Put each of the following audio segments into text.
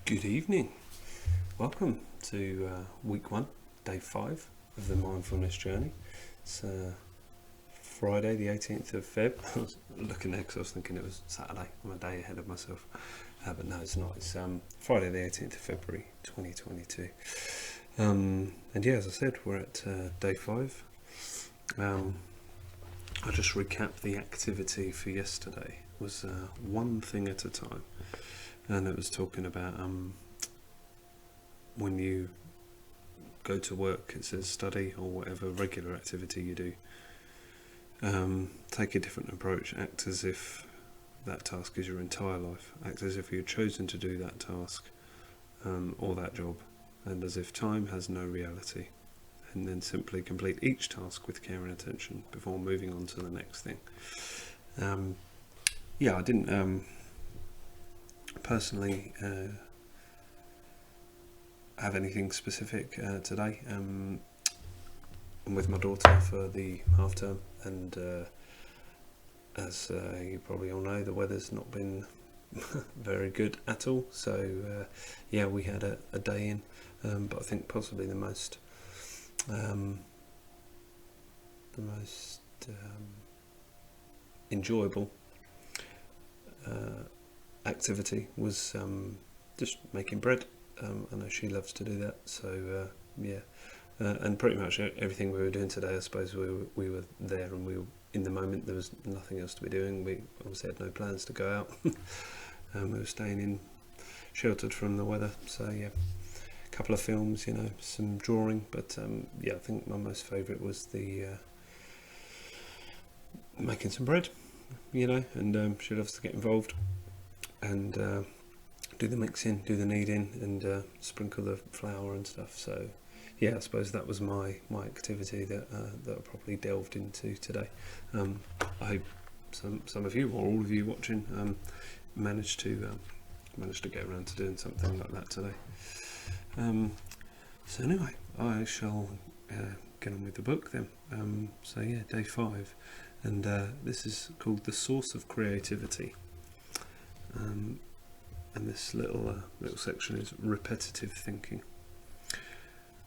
Good evening. Welcome to week 1, day 5 of the Mindfulness Journey. It's Friday the 18th of Feb. I was looking there because I was thinking it was Saturday. I'm a day ahead of myself. But no, it's not. It's Friday the 18th of February 2022. And yeah, as I said, we're at day 5. I'll just recap the activity for yesterday. It was one thing at a time. And it was talking about when you go to work, it says study or whatever regular activity you do, take a different approach. Act as if that task is your entire life. Act as if you're chosen to do that task or that job, and as if time has no reality. And then simply complete each task with care and attention before moving on to the next thing. I didn't personally have anything specific today. I'm with my daughter for the half term, and as you probably all know, the weather's not been very good at all, so we had a day in, but I think possibly the most enjoyable activity was just making bread. I know she loves to do that, so and pretty much everything we were doing today, I suppose we were there, and we were in the moment. There was nothing else to be doing. We obviously had no plans to go out. We were staying in, sheltered from the weather. So a couple of films, some drawing, but I think my most favourite was the making some bread, and she loves to get involved and do the mixing, do the kneading, and sprinkle the flour and stuff. So I suppose that was my activity that I probably delved into today. I hope some of you, or all of you watching, managed to get around to doing something like that today. So anyway, I shall get on with the book then. Day 5, and this is called The Source of Creativity. And this little section is repetitive thinking.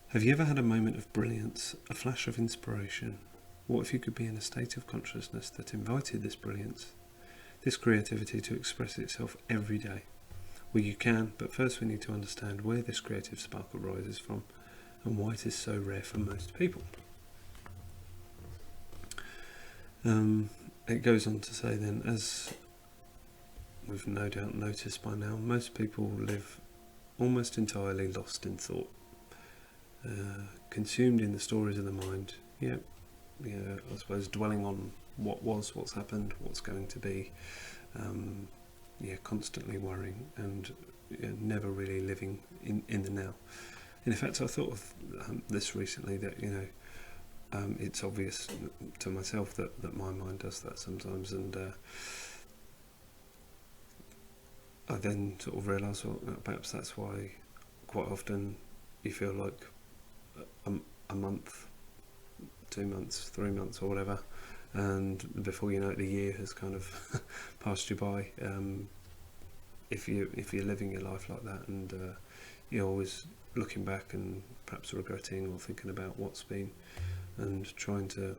Have you ever had a moment of brilliance, a flash of inspiration? What if you could be in a state of consciousness that invited this brilliance, this creativity to express itself every day? Well, you can, but first we need to understand where this creative spark arises from and why it is so rare for most people. It goes on to say then, as we've no doubt noticed by now, most people live almost entirely lost in thought, consumed in the stories of the mind. I suppose dwelling on what was, what's happened, what's going to be, constantly worrying and never really living in the now. And in fact, I thought of this recently, that it's obvious to myself that my mind does that sometimes, and I then sort of realise, well, perhaps that's why quite often you feel like a month, 2 months, 3 months or whatever, and before you know it, the year has kind of passed you by. If you're living your life like that, and you're always looking back and perhaps regretting or thinking about what's been, and trying to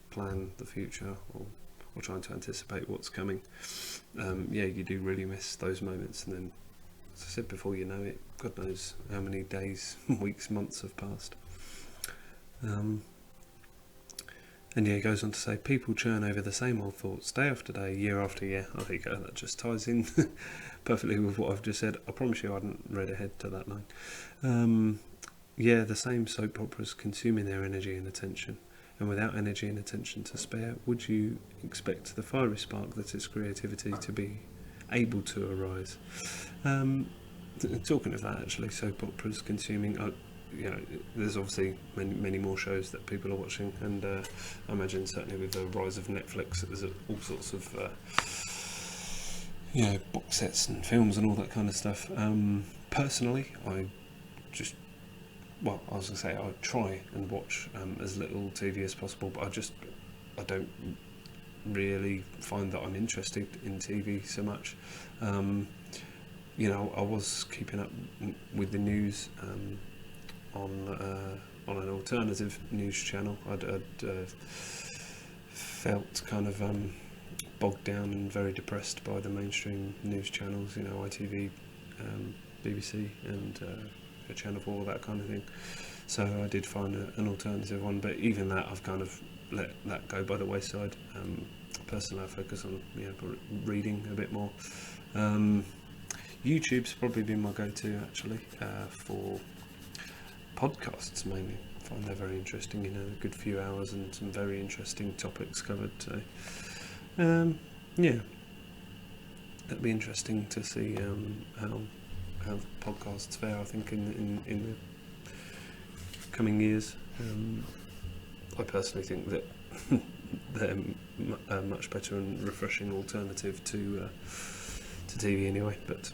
plan the future, or trying to anticipate what's coming, you do really miss those moments. And then, as I said, before you know it, God knows how many days, weeks, months have passed. It goes on to say, people churn over the same old thoughts day after day, year after year. I think that just ties in perfectly with what I've just said. I promise you I hadn't read ahead to that line. The same soap operas consuming their energy and attention. And without energy and attention to spare, would you expect the fiery spark that is creativity to be able to arise? Talking of that, actually, soap operas consuming, there's obviously many more shows that people are watching, and I imagine certainly with the rise of Netflix, there's all sorts of box sets and films and all that kind of stuff. Personally, I try and watch as little TV as possible, but I don't really find that I'm interested in TV so much. I was keeping up with the news on an alternative news channel. I'd felt kind of bogged down and very depressed by the mainstream news channels, ITV, BBC, and Channel 4, that kind of thing. So I did find an alternative one, but even that I've kind of let that go by the wayside. Personally, I focus on reading a bit more. YouTube's probably been my go-to actually for podcasts mainly. I find they're very interesting, a good few hours and some very interesting topics covered. So that'd be interesting to see how podcasts fare, I think, in the coming years. I personally think that they're a much better and refreshing alternative to TV anyway, but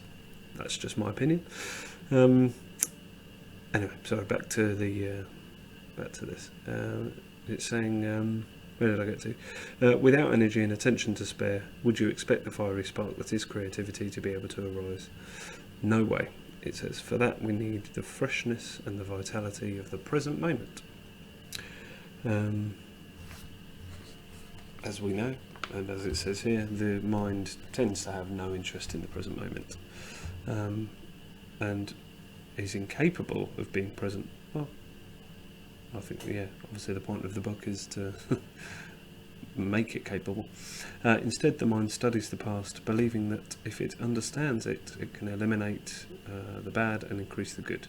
that's just my opinion. Anyway, sorry, back to this. It's saying, where did I get to? Without energy and attention to spare, would you expect the fiery spark that is creativity to be able to arise? No way. It says, for that we need the freshness and the vitality of the present moment. As we know, and as it says here, the mind tends to have no interest in the present moment, and is incapable of being present. Well, I think, obviously the point of the book is to make it capable. Instead, the mind studies the past, believing that if it understands it, it can eliminate the bad and increase the good,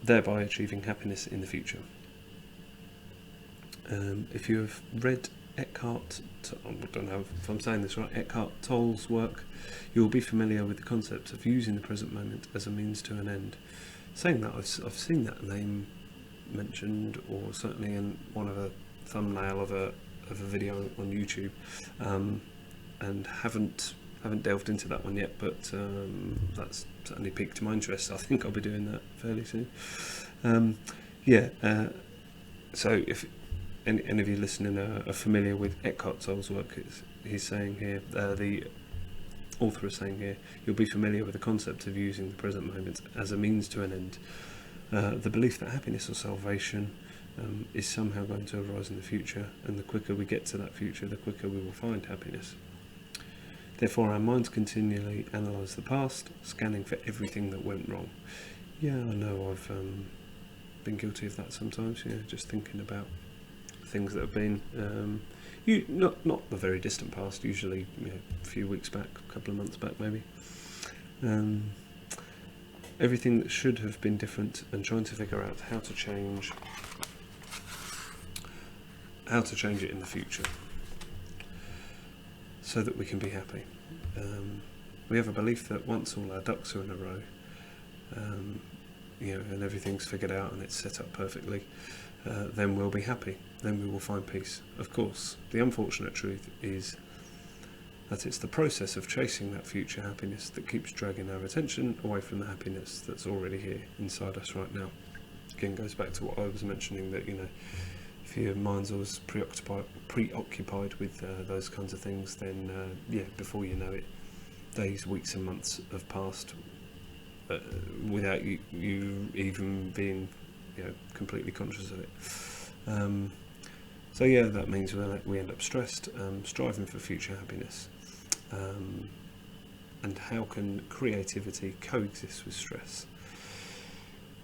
thereby achieving happiness in the future. If you have read I don't know if I'm saying this right, Eckhart Tolle's work, you will be familiar with the concept of using the present moment as a means to an end. Saying that, I've seen that name mentioned, or certainly in one of a thumbnail of a video on YouTube, and haven't delved into that one yet, but that's certainly piqued my interest. I think I'll be doing that fairly soon. So if any of you listening are familiar with Eckhart Tolle's work, he's saying here, the author is saying here, you'll be familiar with the concept of using the present moment as a means to an end. The belief that happiness or salvation is somehow going to arise in the future, and the quicker we get to that future, the quicker we will find happiness. Therefore, our minds continually analyse the past, scanning for everything that went wrong. Yeah, I know I've been guilty of that sometimes, just thinking about things that have been not the very distant past, usually a few weeks back, a couple of months back maybe. Everything that should have been different, and trying to figure out how to change it in the future so that we can be happy. We have a belief that once all our ducks are in a row, and everything's figured out and it's set up perfectly, then we'll be happy, then we will find peace. Of course, the unfortunate truth is that it's the process of chasing that future happiness that keeps dragging our attention away from the happiness that's already here inside us right now. Again, goes back to what I was mentioning, that if your mind's always preoccupied with those kinds of things, then before you know it, days, weeks and months have passed without you even being completely conscious of it. That means we end up stressed, striving for future happiness. And how can creativity coexist with stress?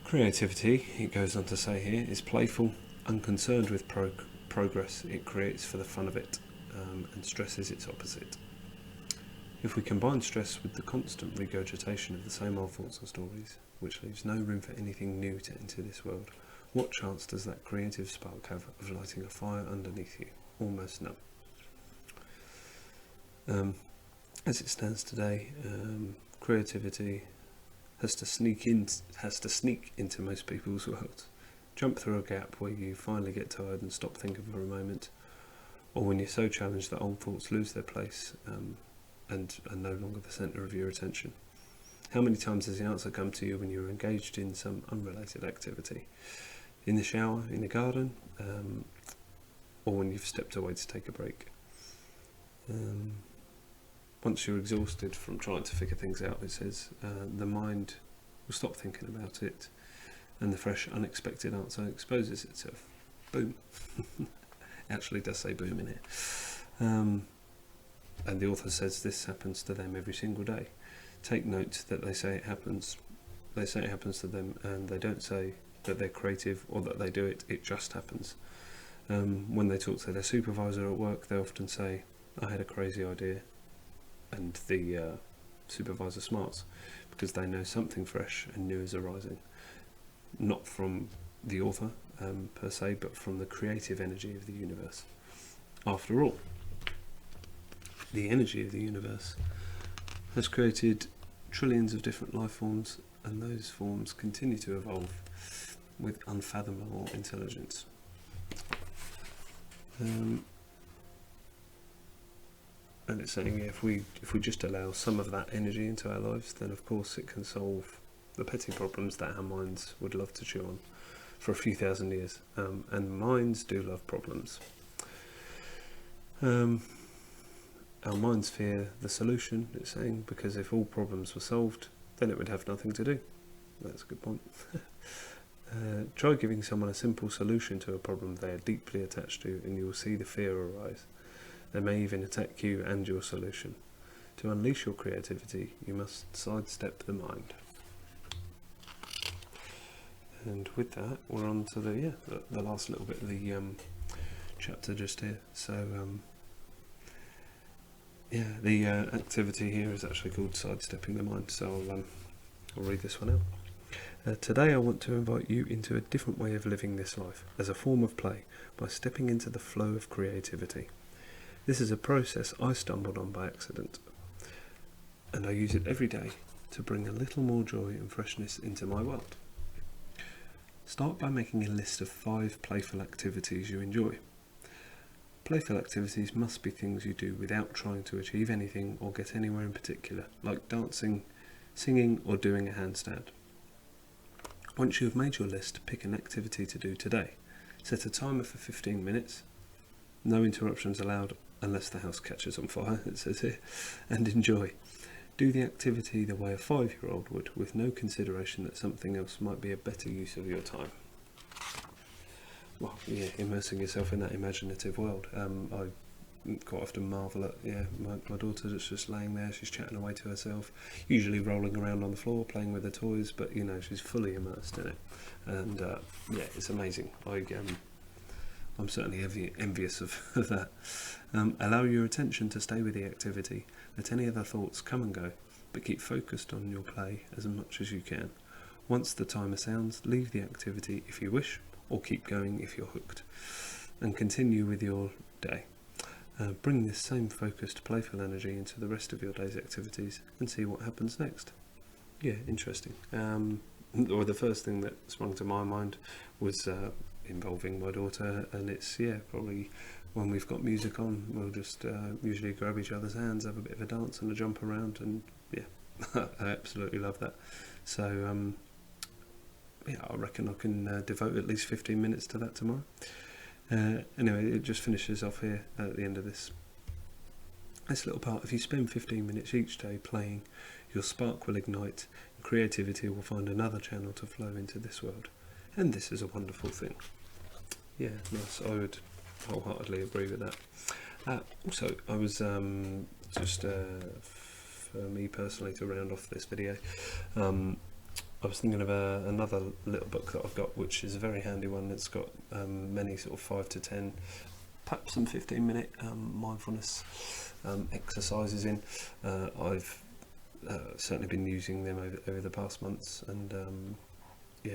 Creativity, it goes on to say here, is playful, unconcerned with progress it creates for the fun of it, and stress is its opposite. If we combine stress with the constant regurgitation of the same old thoughts and stories, which leaves no room for anything new to enter this world, what chance does that creative spark have of lighting a fire underneath you? Almost none. As it stands today, creativity has to sneak into most people's worlds. Jump through a gap where you finally get tired and stop thinking for a moment, or when you're so challenged that old thoughts lose their place and are no longer the centre of your attention. How many times has the answer come to you when you're engaged in some unrelated activity? In the shower, in the garden, or when you've stepped away to take a break? once you're exhausted from trying to figure things out, it says, the mind will stop thinking about it, and the fresh, unexpected answer exposes itself. Boom. It actually does say boom in it. And the author says this happens to them every single day. Take note that they say it happens to them, and they don't say that they're creative or that they do it, it just happens. When they talk to their supervisor at work, they often say, I had a crazy idea, and the supervisor smarts, because they know something fresh and new is arising, not from the author per se, but from the creative energy of the universe. After all, the energy of the universe has created trillions of different life forms, and those forms continue to evolve with unfathomable intelligence. And it's saying, if we just allow some of that energy into our lives, then of course it can solve the petty problems that our minds would love to chew on for a few thousand years. And minds do love problems. Our minds fear the solution, it's saying, because if all problems were solved, then it would have nothing to do. That's a good point. Try giving someone a simple solution to a problem they are deeply attached to, and you will see the fear arise. They may even attack you and your solution. To unleash your creativity, you must sidestep the mind. And with that, we're on to the last little bit of the chapter just here. So, the activity here is actually called Sidestepping the Mind. So I'll read this one out. Today I want to invite you into a different way of living this life, as a form of play, by stepping into the flow of creativity. This is a process I stumbled on by accident, and I use it every day to bring a little more joy and freshness into my world. Start by making a list of 5 playful activities you enjoy. Playful activities must be things you do without trying to achieve anything or get anywhere in particular, like dancing, singing, or doing a handstand. Once you have made your list, pick an activity to do today. Set a timer for 15 minutes. No interruptions allowed unless the house catches on fire, it says here. And enjoy. Do the activity the way a 5-year-old would, with no consideration that something else might be a better use of your time. Well, immersing yourself in that imaginative world. I quite often marvel at my daughter that's just laying there, she's chatting away to herself, usually rolling around on the floor playing with her toys, but she's fully immersed in it, and it's amazing. I'm certainly envious of that. Allow your attention to stay with the activity. Let any other thoughts come and go, but keep focused on your play as much as you can. Once the timer sounds, leave the activity if you wish, or keep going if you're hooked, and continue with your day. Bring this same focused, playful energy into the rest of your day's activities and see what happens next. Yeah, interesting. Or the first thing that sprung to my mind was involving my daughter, and it's probably when we've got music on, we'll just usually grab each other's hands, have a bit of a dance and a jump around, and I absolutely love that. So I reckon I can devote at least 15 minutes to that tomorrow. Anyway, it just finishes off here at the end of this little part. If you spend 15 minutes each day playing, your spark will ignite, and creativity will find another channel to flow into this world. And this is a wonderful thing. Yeah, nice. I would wholeheartedly agree with that. Also, I was just for me personally, to round off this video, I was thinking of another little book that I've got, which is a very handy one. It's got many sort of 5 to 10, perhaps some 15-minute mindfulness exercises in. I've certainly been using them over the past months, and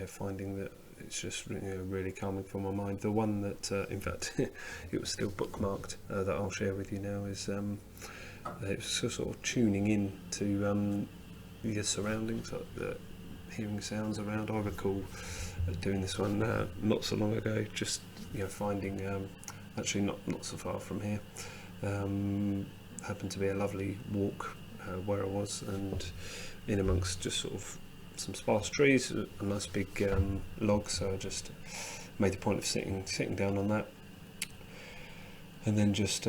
finding that it's just really calming for my mind. The one that, in fact, it was still bookmarked, that I'll share with you now, is it's sort of tuning in to your surroundings, like hearing sounds around. I recall doing this one not so long ago, just finding actually not so far from here, happened to be a lovely walk where I was, and in amongst just sort of some sparse trees, a nice big log, so I just made the point of sitting down on that, and then just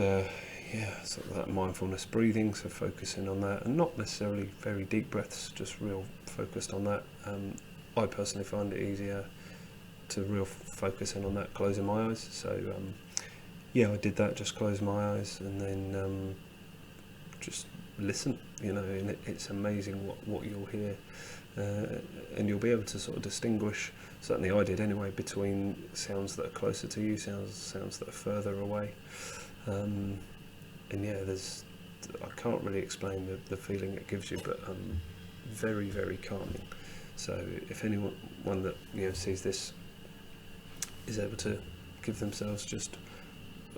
sort of that mindfulness breathing, so focusing on that, and not necessarily very deep breaths, just real focused on that. I personally find it easier to real focus in on that, closing my eyes. So I did that, just close my eyes, and then just listen, and it's amazing what you'll hear, and you'll be able to sort of distinguish, certainly I did anyway, between sounds that are closer to you, sounds that are further away. I can't really explain the feeling it gives you, but very, very calming. So if anyone that sees this is able to give themselves just,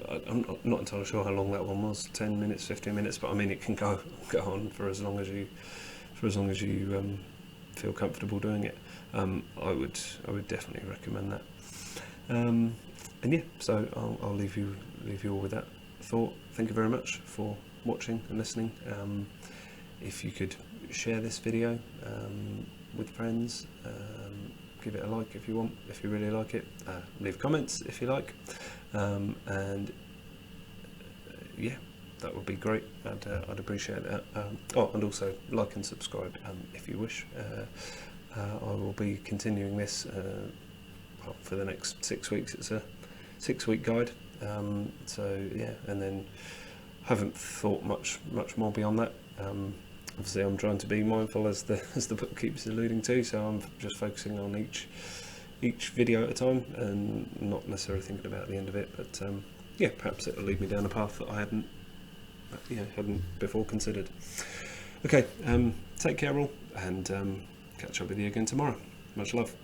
I'm not entirely sure how long that one was, 10 minutes, 15 minutes, but I mean it can go on for as long as you feel comfortable doing it. I would definitely recommend that. So I'll leave you all with that thought. Thank you very much for watching and listening. If you could share this video with friends, give it a like if you want, if you really like it, leave comments if you like, and that would be great. I'd appreciate that. And also like and subscribe if you wish. I will be continuing this for the next 6 weeks. It's a 6-week guide, and then haven't thought much more beyond that. Obviously I'm trying to be mindful, as the book keeps alluding to, so I'm just focusing on each video at a time and not necessarily thinking about the end of it, but perhaps it'll lead me down a path that I hadn't before considered. Okay, take care all, and catch up with you again tomorrow. Much love.